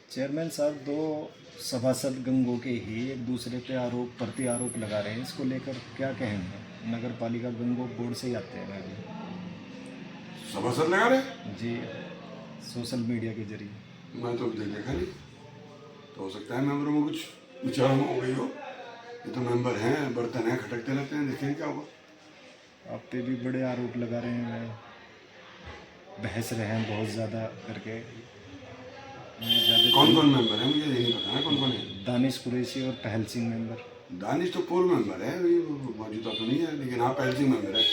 Chairman साहब, दो सभासद गंगों के ही एक दूसरे पे आरोप प्रति आरोप लगा रहे हैं। इसको लेकर क्या कहेंगे? नगर पालिका गंगोक बोर्ड से ही आते हैं अभी। सभासद लगा रहे। जी, सोशल मीडिया के जरिए। मैं तो देखा नहीं, तो हो सकता है मेंबरों में कुछ विचार में हो गई हो। ये तो मेंबर हैं, बर्तन हैं, खटकते रहते हैं, देखें क्या हुआ। आप पे भी बड़े आरोप लगा रहे हैं, बहस रहे हैं बहुत ज़्यादा करके। कौन कौन मेंबर है मुझे ये नहीं पता है, कौन कौन है। दानिश कुरैशी और पहल सिंह मेंबर। दानिश तो पूर्व मेंबर है, अभी मौजूदा तो नहीं है, लेकिन हाँ पहल सिंह मेंबर है।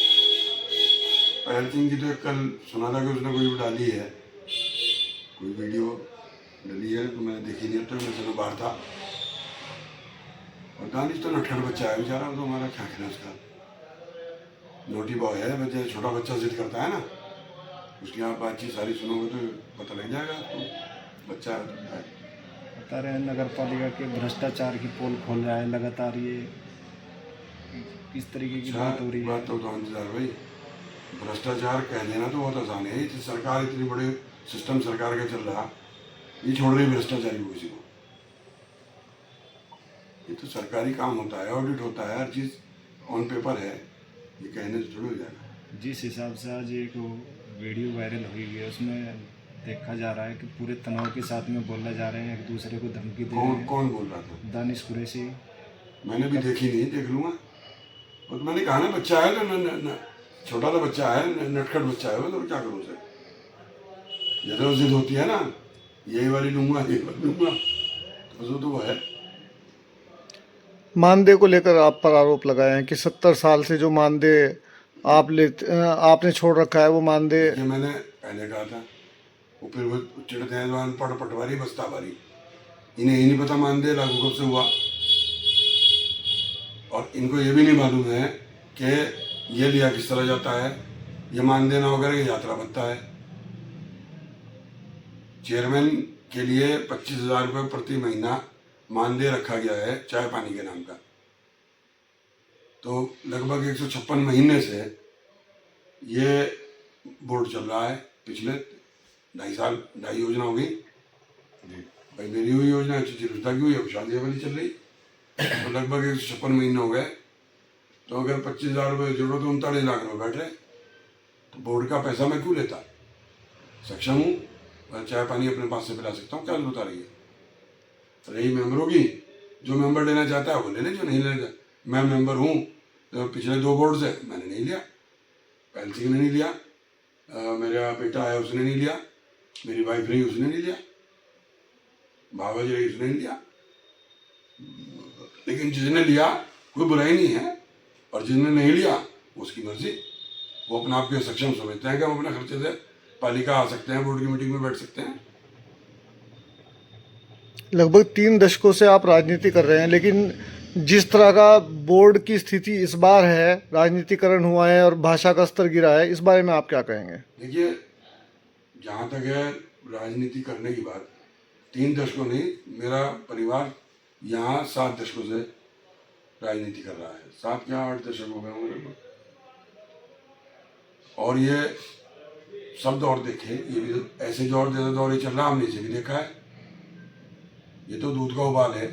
पहल सिंह की तो कल सुना था कि उसने कोई डाली है, कोई वीडियो डाली है, तो मैंने देखी नहीं, तो मैं चलो बाहर था। और दानिश तो नटखट बच्चा है बेचारा, तो हमारा क्या कहना उसका, नोटी बॉय है, बच्चे छोटा बच्चा जिद करता है ना, उसकी आप बातचीत सारी सुनोगे तो पता लग जाएगा आपको, बच्चा है। बता रहे हैं नगर पालिका के भ्रष्टाचार की पोल खोल रहा है लगातार। ये किस तरीके की बात हो रही है? बात तो इंतजार भाई, भ्रष्टाचार कह देना तो बहुत आसान है। ये सरकार इतनी बड़े सिस्टम सरकार का चल रहा, ये छोड़ रही भ्रष्टाचारी को किसी को। ये तो सरकारी काम होता है, ऑडिट होता है, हर चीज़ ऑन पेपर है, ये कहने से थोड़ी हो जाएगा। जिस हिसाब से आज एक वीडियो वायरल हुई है, उसमें देखा जा रहा है कि पूरे तनाव के साथ में बोला जा रहे हैं, एक दूसरे को धमकी दे रहे हैं। कौन बोल रहा था? दानिश कुरैशी। मैंने भी देखी नहीं, देख लूंगा। और तो मैंने कहा ना, बच्चा है तो न, छोटा सा बच्चा है, नटखट बच्चा है वो, तो क्या करूँ उसे। जैसे जिद होती है ना, यही वाली लूंगा, ये वाली लूंगा, तो वो है। मानदेय को लेकर आप पर आरोप लगाए हैं कि 70 साल से जो मानदेय आपने छोड़ रखा है, वो मानदेय। ये मैंने पहले कहा था, वो फिर वो चिढ़ते हैं, पटवारी बस्ता बारी, इन्हें ही नहीं पता मानदेय लागू कब से हुआ। और इनको ये भी नहीं मालूम है कि ये लिया किस तरह जाता है, ये मानदेय ना होकर के यात्रा भत्ता है। चेयरमैन के लिए 25,000 रुपये प्रति महीना मानदेय रखा गया है चाय पानी के नाम का। तो लगभग 156 महीने से ये बोर्ड चल रहा है, पिछले 2.5 साल 2.5 योजना हो गई भाई। मेरी हुई योजना चिरुष्टा की हुई, अब शादी वाली चल रही, तो लगभग 156 महीने हो गए। तो अगर 25,000 रुपये जरूरत तो 39 लाख रुपये बैठ रहे, तो बोर्ड का पैसा मैं क्यों लेता? सक्षम हूँ, चाय पानी अपने पास से पिला सकता हूँ, क्या बता रही है। रही मेंबरों की, जो मेंबर लेना चाहता है वो ले ले, जो नहीं लेना। मैं मेंबर हूँ तो पिछले 2 बोर्ड से मैंने नहीं लिया, पहल सिंह ने नहीं लिया, मेरा बेटा है उसने नहीं लिया, मेरी वाइफ रही उसने नहीं लिया, भावज रही उसने नहीं लिया। लेकिन जिसने लिया कोई बुराई नहीं है, और जिसने नहीं लिया उसकी मर्जी, वो अपने आप के सक्षम समझते हैं कि हम अपने खर्चे से पालिका आ सकते हैं, बोर्ड की मीटिंग में बैठ सकते हैं। लगभग 3 दशकों से आप राजनीति कर रहे हैं, लेकिन जिस तरह का बोर्ड की स्थिति इस बार है, राजनीतिकरण हुआ है और भाषा का स्तर गिरा है, इस बारे में आप क्या कहेंगे? देखिए, जहाँ तक है राजनीति करने की बात, 3 दशकों नहीं, मेरा परिवार यहाँ 7 दशकों से राजनीति कर रहा है। 7 या 8 दशक हो गए होंगे। और ये सब दौर देखे, ये भी तो ऐसे जैसे दौर चल रहा, हमने इसे भी देखा है। ये तो दूध का उबाल है।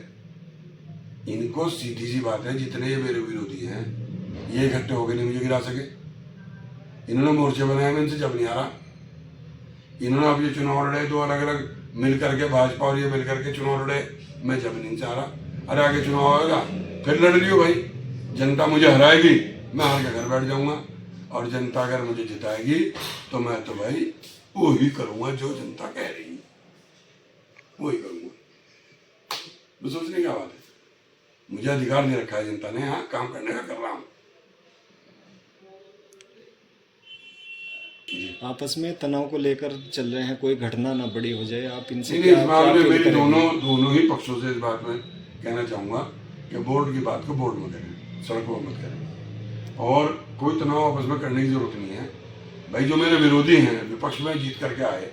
इनको सीधी सी बात है, जितने ये मेरे विरोधी हैं, ये इकट्ठे होकर नहीं मुझे गिरा सके। इन्होंने मोर्चे बनाए, मैं इनसे जब नहीं आ रहा। इन्होंने अब ये चुनाव लड़े, 2 अलग अलग मिल करके, भाजपा और ये मिल करके चुनाव लड़े, मैं जब नहीं चाह रहा। अरे आगे चुनाव आएगा फिर लड़ लियो भाई, जनता मुझे हराएगी, मैं हार के घर बैठ जाऊंगा। और जनता अगर मुझे जिताएगी तो मैं तो भाई वही करूंगा जो जनता कह रही है, वही करूंगा। तो सोचने क्या बात है, मुझे अधिकार नहीं रखा है जनता ने, हाँ काम करने का कर रहा हूँ। आपस में तनाव को लेकर चल रहे हैं, कोई घटना ना बड़ी हो जाए, आप इनसे नहीं, इस क्या बात में अपील मेरी करेंगे? दोनों ही पक्षों से इस बात में कहना चाहूँगा कि बोर्ड की बात को बोर्ड में करें, सड़कों पर मत करें। और कोई तनाव आपस में करने की जरूरत नहीं है भाई। जो मेरे विरोधी हैं, विपक्ष में जीत करके आए,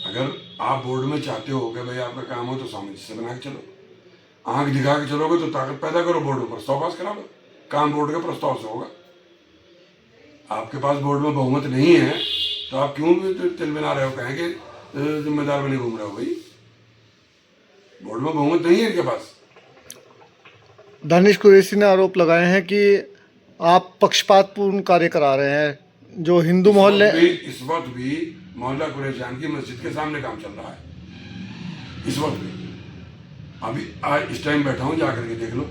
अगर आप बोर्ड में चाहते हो कि भाई आपका काम हो तो सामंजस्य बना के चलो, आंख दिखा के चलोगे तो ताकत पैदा करो, बोर्ड में प्रस्ताव पास करा लो, काम बोर्ड के प्रस्ताव से होगा। आपके पास बोर्ड में बहुमत नहीं है तो आप क्यों तिल बना रहे हो, कहें कि जिम्मेदार बने घूम रहे हो भाई। बोर्ड में बहुमत नहीं है इनके पास। दानिश कुरैशी ने आरोप लगाए हैं कि आप पक्षपातपूर्ण कार्य करा रहे हैं। जो हिंदू मोहल्ले इस वक्त भी मोहल्ला कुरैशियान की मस्जिद के सामने काम चल रहा है, इस वक्त भी। अभी आज इस टाइम बैठा हूँ, जाकर के देख लो।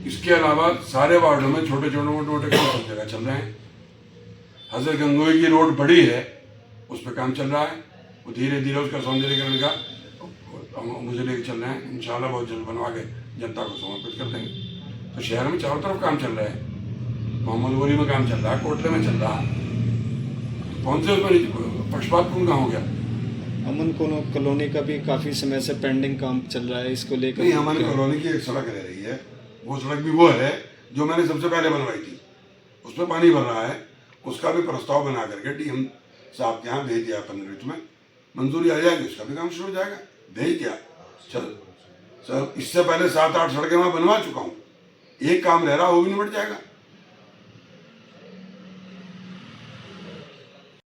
इसके अलावा सारे वार्डों में छोटे छोटे मोटे मोटे काम सब जगह चल रहे हैं। हजरत गंगोई की रोड बड़ी है, उस पर काम चल रहा है। वो धीरे धीरे उसका सौंदर्यीकरण का मुझे लेके चल रहे हैं। इंशाल्लाह बहुत जल्द बनवा के जनता को समर्पित कर देंगे। तो शहर में चारों तरफ काम चल रहा है, मोहम्मद वली में काम चल रहा है, कोटले में चल रहा है। तो कौन से उसमें पक्षपातपूर्ण कहाँ हो गया? अमन कॉलोनी का भी काफी समय से पेंडिंग काम चल रहा है, इसको लेकर नहीं, हमारी कॉलोनी की एक सड़क रह रही है, वो सड़क भी वो है जो मैंने सबसे पहले बनवाई थी। उसमें पानी भर रहा है, उसका भी प्रस्ताव बना करके डीएम साहब के यहाँ भेज दिया। 15 मिनट में मंजूरी आ जाएगी, उसका भी काम शुरू हो जाएगा। भेज दिया। चल सर, इससे पहले 7-8 सड़कें मैं बनवा चुका हूँ। एक काम रह रहा, वो भी निपट जाएगा।